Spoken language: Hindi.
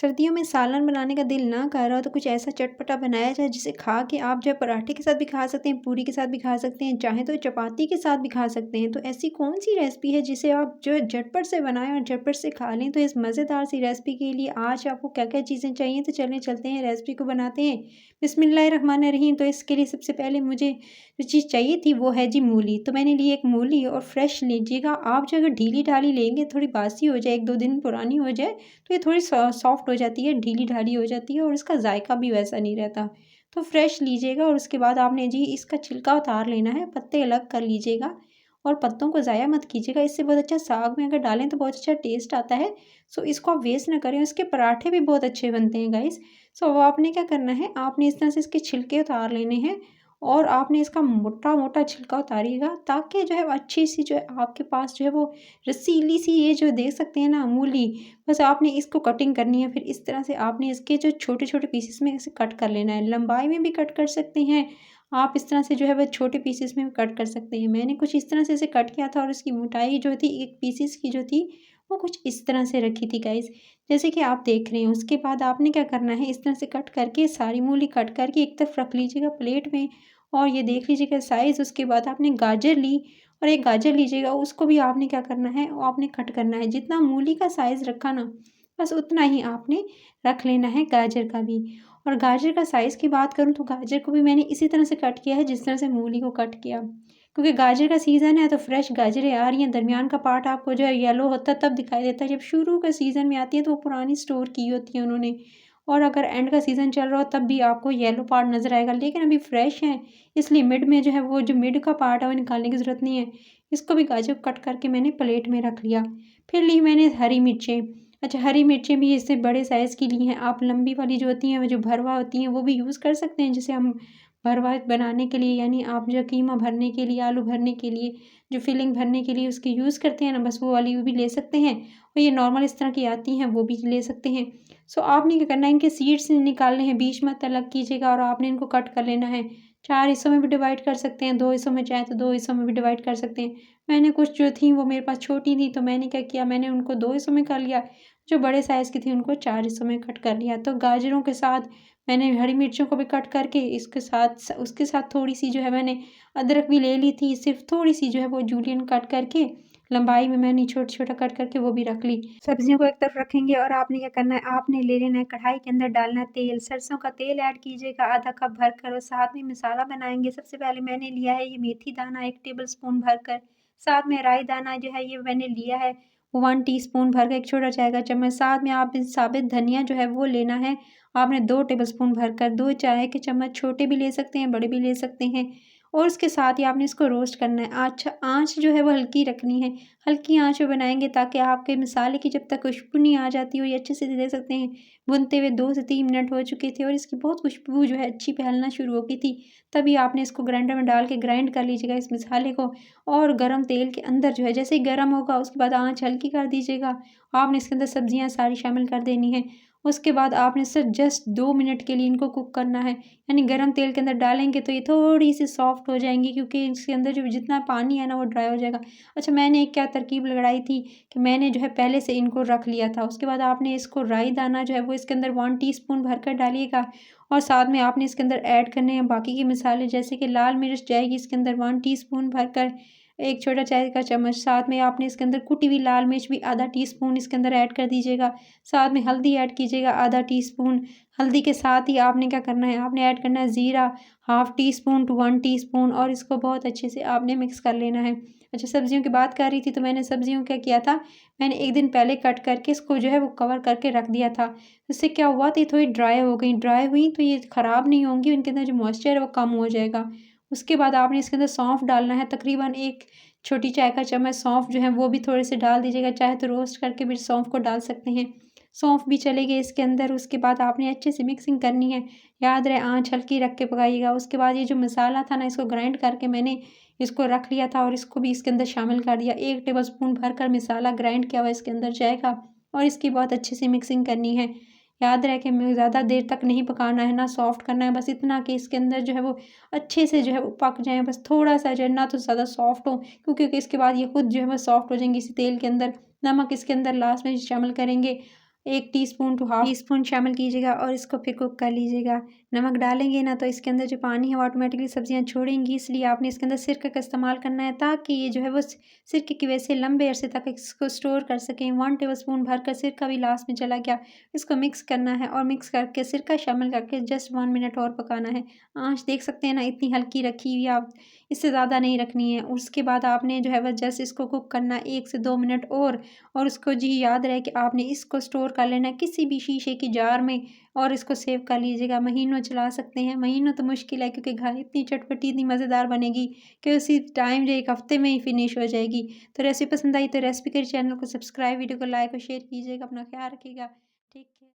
सर्दियों में सालन बनाने का दिल ना कर रहा हो तो कुछ ऐसा चटपटा बनाया जाए जिसे खा के आप जो है पराठे के साथ भी खा सकते हैं, पूरी के साथ भी खा सकते हैं, चाहे तो चपाती के साथ भी खा सकते हैं। तो ऐसी कौन सी रेसिपी है जिसे आप जो है झटपट से बनाएं और झटपट से खा लें? तो इस मज़ेदार सी रेसिपी के लिए आज आपको क्या-क्या चीज़ें चाहिए, तो चलें चलते हैं रेसिपी को बनाते हैं। बिस्मिल्लाहिर्रहमानिर्रहीम। तो इसके लिए सबसे पहले मुझे जो चीज़ चाहिए थी वो है जी मूली। तो मैंने ली एक मूली, और फ्रेश लीजिएगा आप। जो अगर ढीली-ढाली लेंगे, थोड़ी बासी हो जाए, 1-2 दिन पुरानी हो जाए, तो ये थोड़ी सॉफ्ट हो जाती है, ढीली-ढाली हो जाती है और इसका जायका भी वैसा नहीं रहता। तो फ्रेश लीजिएगा और उसके बाद आपने जी इसका छिलका उतार लेना है, पत्ते अलग कर लीजिएगा और पत्तों को ज़ाया मत कीजिएगा। इससे बहुत अच्छा साग में अगर डालें तो बहुत अच्छा टेस्ट आता है। सो इसको आप वेस्ट ना करें, इसके पराठे भी बहुत अच्छे बनते हैं गाइस। सो अब आपने क्या करना है, आपने इस तरह से इसके छिलके उतार लेने हैं और आपने इसका मोटा-मोटा छिलका उतारिएगा, ताकि जो है अच्छी सी जो है आपके पास जो है वो रसीली सी, ये जो देख सकते हैं ना मूली, बस आपने इसको कटिंग करनी है। फिर इस तरह से आपने इसके जो छोटे-छोटे पीसेस में इसे कट कर लेना है। लंबाई में भी कट कर सकते हैं आप, इस तरह से जो है वो छोटे पीसेस में भी कट कर सकते हैं। मैंने कुछ इस तरह से इसे कट किया था और इसकी मोटाई जो थी एक पीसेस की जो थी वो कुछ इस तरह से रखी थी गाइस, जैसे कि आप देख रहे हैं। उसके बाद आपने क्या करना है, इस तरह से कट करके सारी मूली कट करके एक तरफ रख लीजिएगा प्लेट में, और ये देख लीजिएगा साइज़। उसके बाद आपने गाजर ली और एक गाजर लीजिएगा, उसको भी आपने क्या करना है, वो आपने कट करना है। जितना मूली का साइज़ रखा ना, बस उतना ही आपने रख लेना है गाजर का भी। और गाजर का साइज़ की बात करूँ तो गाजर को भी मैंने इसी तरह से कट किया है जिस तरह से मूली को कट किया। क्योंकि गाजर का सीज़न है तो फ्रेश गाजरें आ रही हैं। दरमियान का पार्ट आपको जो है येलो होता तब दिखाई देता है, जब शुरू के सीज़न में आती है तो वो पुरानी स्टोर की होती है उन्होंने। और अगर एंड का सीज़न चल रहा हो तब भी आपको येलो पार्ट नज़र आएगा, लेकिन अभी फ्रेश हैं इसलिए मिड में जो है वो जो मिड का पार्ट है वो निकालने की ज़रूरत नहीं है। इसको भी गाजर को कट करके मैंने प्लेट में रख लिया। फिर ली मैंने हरी मिर्चें। अच्छा, हरी मिर्चें भी इससे बड़े साइज़ की ली हैं आप। लंबी वाली जो होती हैं, वो जो भरवा होती हैं, वो भी यूज़ कर सकते हैं। जैसे हम भरवा बनाने के लिए, यानी आप जो कीमा भरने के लिए, आलू भरने के लिए, जो फिलिंग भरने के लिए उसकी यूज़ करते हैं ना, बस वो वाली भी ले सकते हैं। और ये नॉर्मल इस तरह की आती हैं, वो भी ले सकते हैं। सो आपने क्या करना है, इनके सीड्स निकालने हैं, बीच मत अलग कीजिएगा और आपने इनको कट कर लेना है। 4 हिस्सों में भी डिवाइड कर सकते हैं, 2 हिस्सों में चाहे तो 2 हिस्सों में भी डिवाइड कर सकते हैं। मैंने कुछ जो थी वो मेरे पास छोटी थी, तो मैंने क्या किया, मैंने उनको 2 हिस्सों में कर लिया। जो बड़े साइज़ की थी उनको 4 हिस्सों में कट कर लिया। तो गाजरों के साथ मैंने हरी मिर्चों को भी कट करके इसके साथ उसके साथ थोड़ी-सी जो है मैंने अदरक भी ले ली थी, सिर्फ़ थोड़ी-सी जो है वो जूलियन कट करके लंबाई में मैंने छोटा-छोटा कट करके वो भी रख ली। सब्जियों को एक तरफ रखेंगे और आपने क्या करना है, आपने ले लेना है कढ़ाई के अंदर डालना है तेल। सरसों का तेल ऐड कीजिएगा आधा कप भरकर, और साथ में मसाला बनाएँगे। सबसे पहले मैंने लिया है ये मेथी दाना 1 टेबलस्पून भरकर, साथ में राई दाना जो है ये मैंने लिया है 1 टीस्पून भरकर, 1 छोटा चाय का चम्मच। साथ में आप साबित धनिया जो है वो लेना है आपने 2 टेबलस्पून भरकर, 2 चाय के चम्मच छोटे भी ले सकते हैं, बड़े भी ले सकते हैं। और उसके साथ ही आपने इसको रोस्ट करना है। अच्छा, आँच जो है वो हल्की रखनी है। हल्की आँच पे बनाएँगे ताकि आपके मसाले की जब तक खुशबू नहीं आ जाती हो, ये अच्छे से देख सकते हैं भुनते हुए 2 से 3 मिनट हो चुके थे और इसकी बहुत खुशबू जो है अच्छी फैलना शुरू हो गई थी। तभी आपने इसको ग्राइंडर में डाल के ग्राइंड कर लीजिएगा इस मसाले को, और गरम तेल के अंदर जो है जैसे ही गरम होगा उसके बाद आँच हल्की कर दीजिएगा। आपने इसके अंदर सब्जियाँ सारी शामिल कर देनी है। उसके बाद आपने सिर्फ जस्ट 2 मिनट के लिए इनको कुक करना है। यानी गरम तेल के अंदर डालेंगे तो ये थोड़ी-सी सॉफ्ट हो जाएँगी, क्योंकि इसके अंदर जो जितना पानी है ना वो ड्राई हो जाएगा। अच्छा, मैंने एक क्या तरकीब लगाई थी कि मैंने जो है पहले से इनको रख लिया था। उसके बाद आपने इसको राई दाना जो है वो इसके अंदर 1 टीस्पून भरकर डालिएगा, और साथ में आपने इसके अंदर ऐड करने हैं बाकी के मसाले, जैसे कि लाल मिर्च जाएगी इसके अंदर 1 टीस्पून भरकर, 1 छोटा चाय का चम्मच। साथ में आपने इसके अंदर कुटी हुई लाल मिर्च भी आधा टीस्पून इसके अंदर ऐड कर दीजिएगा। साथ में हल्दी ऐड कीजिएगा आधा टीस्पून। हल्दी के साथ ही आपने क्या करना है, आपने ऐड करना है ज़ीरा हाफ़ टीस्पून टू 1 टीस्पून, और इसको बहुत अच्छे से आपने मिक्स कर लेना है। अच्छा, सब्जियों की बात कर रही थी तो मैंने सब्जियों क्या किया था, मैंने 1 दिन पहले कट करके इसको जो है वो कवर करके रख दिया था। इससे क्या हुआ तो ये थोड़ी ड्राई हो गई, ड्राई हुई तो ये ख़राब नहीं होंगी, उनके अंदर जो मॉइस्चर है वो कम हो जाएगा। उसके बाद आपने इसके अंदर सौंफ डालना है, तकरीबन 1 छोटी चाय का चम्मच सौंफ जो है वो भी थोड़े से डाल दीजिएगा, चाहे तो रोस्ट करके भी सौंफ को डाल सकते हैं। सौंफ भी चलेगी इसके अंदर। उसके बाद आपने अच्छे से मिक्सिंग करनी है। याद रहे आँच हल्की रख के पकाइएगा। उसके बाद ये जो मसाला था ना, इसको ग्राइंड करके मैंने इसको रख लिया था और इसको भी इसके अंदर शामिल कर दिया। 1 टेबलस्पून भरकर मसाला ग्राइंड किया हुआ इसके अंदर जाएगा, और इसकी बहुत अच्छे से मिक्सिंग करनी है। याद रहे कि हमें ज़्यादा देर तक नहीं पकाना है, ना सॉफ्ट करना है, बस इतना कि इसके अंदर जो है वो अच्छे से जो है वो पक जाएँ, बस थोड़ा-सा जो है, ना तो ज़्यादा सॉफ्ट हो, क्योंकि इसके बाद ये खुद जो है वो सॉफ्ट हो जाएँगी इसी तेल के अंदर। नमक इसके अंदर लास्ट में शामिल करेंगे। 1 टीस्पून टू हाफ टीस्पून शामिल कीजिएगा और इसको फिर कुक कर लीजिएगा। नमक डालेंगे ना तो इसके अंदर जो पानी है वो ऑटोमेटिकली सब्जियाँ छोड़ेंगी, इसलिए आपने इसके अंदर सिरके का इस्तेमाल करना है ताकि ये जो है वो सिरके की वजह से लंबे अरसे तक इसको स्टोर कर सकें। 1 टेबलस्पून भरकर सिरका भी लास्ट में चला गया। इसको मिक्स करना है और मिक्स करके सिरका शामिल करके जस्ट 1 मिनट और पकाना है। आँच देख सकते हैं ना, इतनी हल्की रखी हुई है, आप इससे ज़्यादा नहीं रखनी है। उसके बाद आपने जो है वो जस्ट इसको कुक करना है 1 से 2 मिनट और उसको जी याद रहे कि आपने इसको स्टोर कर लेना है किसी भी शीशे की जार में और इसको सेव कर लीजिएगा। महीनों चला सकते हैं, महीनों तो मुश्किल है क्योंकि इतनी चटपटी, इतनी मज़ेदार बनेगी कि उसी टाइम जो 1 हफ़्ते में ही फिनिश हो जाएगी। तो रेसिपी पसंद आई तो रेसिपी के चैनल को सब्सक्राइब, वीडियो को लाइक और शेयर कीजिएगा। अपना ख्याल रखिएगा। Take care.